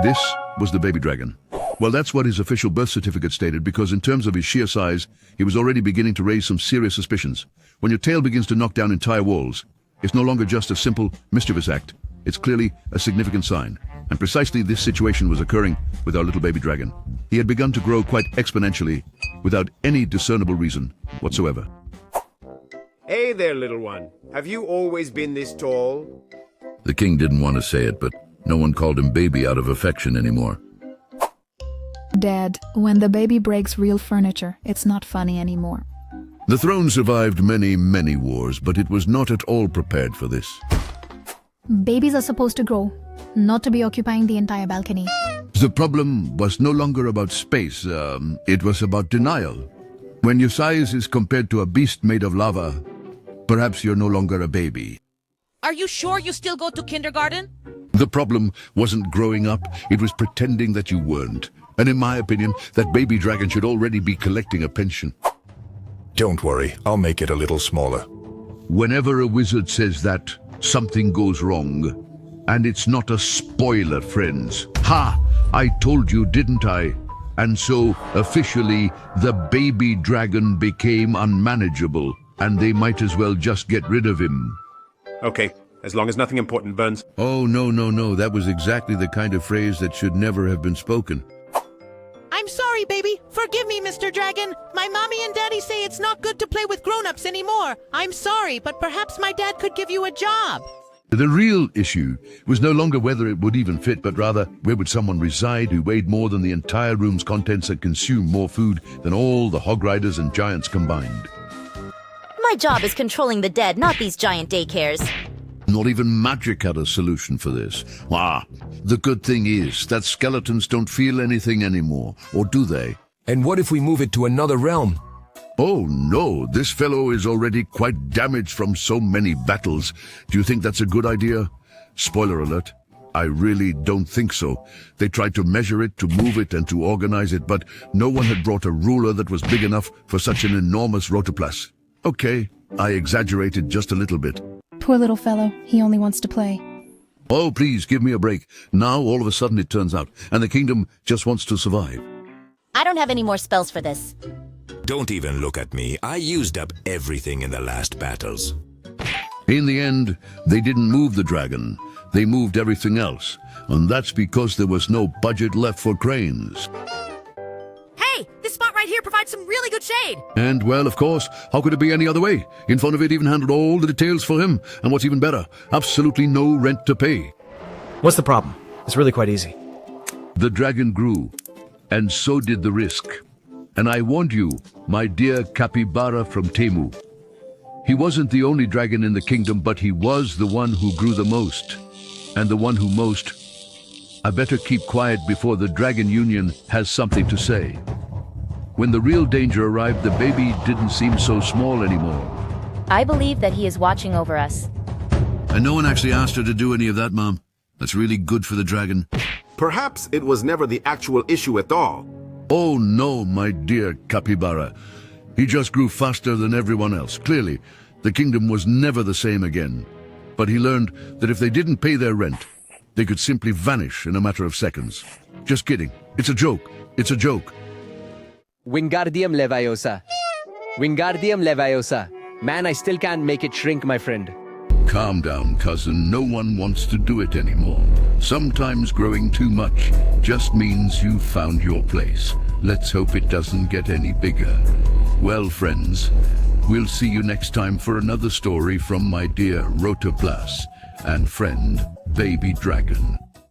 This was the baby dragon. Well, that's what his official birth certificate stated, because in terms of his sheer size, he was already beginning to raise some serious suspicions. When your tail begins to knock down entire walls, it's no longer just a simple, mischievous act. It's clearly a significant sign. And precisely this situation was occurring with our little baby dragon. He had begun to grow quite exponentially, without any discernible reason whatsoever. Hey there, little one. Have you always been this tall? The king didn't want to say it, but no one called him baby out of affection anymore. Dad, when the baby breaks real furniture, it's not funny anymore. The throne survived many, many wars, but it was not at all prepared for this. Babies are supposed to grow, not to be occupying the entire balcony. The problem was no longer about space, it was about denial. When your size is compared to a beast made of lava, perhaps you're no longer a baby. Are you sure you still go to kindergarten? The problem wasn't growing up, it was pretending that you weren't. And in my opinion, that baby dragon should already be collecting a pension. Don't worry, I'll make it a little smaller. Whenever a wizard says that, something goes wrong. And it's not a spoiler, friends. Ha! I told you, didn't I? And so, officially, the baby dragon became unmanageable, and they might as well just get rid of him. Okay, as long as nothing important burns. Oh, no, that was exactly the kind of phrase that should never have been spoken. I'm sorry, baby. Forgive me, Mr. Dragon. My mommy and daddy say it's not good to play with grown-ups anymore. I'm sorry, but perhaps my dad could give you a job. The real issue was no longer whether it would even fit, but rather where would someone reside who weighed more than the entire room's contents and consumed more food than all the hog riders and giants combined. My job is controlling the dead, not these giant daycares. Not even magic had a solution for this. The good thing is that skeletons don't feel anything anymore, or do they? And what if we move it to another realm? Oh no, this fellow is already quite damaged from so many battles. Do you think that's a good idea? Spoiler alert, I really don't think so. They tried to measure it, to move it, and to organize it, but no one had brought a ruler that was big enough for such an enormous rotoplas. Okay, I exaggerated just a little bit. Poor little fellow, he only wants to play. Oh, please, give me a break. Now, all of a sudden, it turns out, and the kingdom just wants to survive. I don't have any more spells for this. Don't even look at me. I used up everything in the last battles. In the end, they didn't move the dragon. They moved everything else, and that's because there was no budget left for cranes. Hey, this spot right here provides some really good shade. And, well, of course, how could it be any other way? In front of it even handled all the details for him, and what's even better, absolutely no rent to pay. What's the problem? It's really quite easy. The dragon grew, and so did the risk. And I warned you, my dear capybara from Temu. He wasn't the only dragon in the kingdom, but he was the one who grew the most. And the one who most... I better keep quiet before the Dragon Union has something to say. When the real danger arrived, the baby didn't seem so small anymore. I believe that he is watching over us. And no one actually asked her to do any of that, Mom. That's really good for the dragon. Perhaps it was never the actual issue at all. Oh no, my dear capybara. He just grew faster than everyone else. Clearly, the kingdom was never the same again. But he learned that if they didn't pay their rent, they could simply vanish in a matter of seconds. Just kidding. It's a joke. It's a joke. Wingardium Leviosa. Wingardium Leviosa. Man, I still can't make it shrink, my friend. Calm down, cousin. No one wants to do it anymore. Sometimes growing too much just means you've found your place. Let's hope it doesn't get any bigger. Well, friends, we'll see you next time for another story from my dear Rotoplas and friend, Baby Dragon.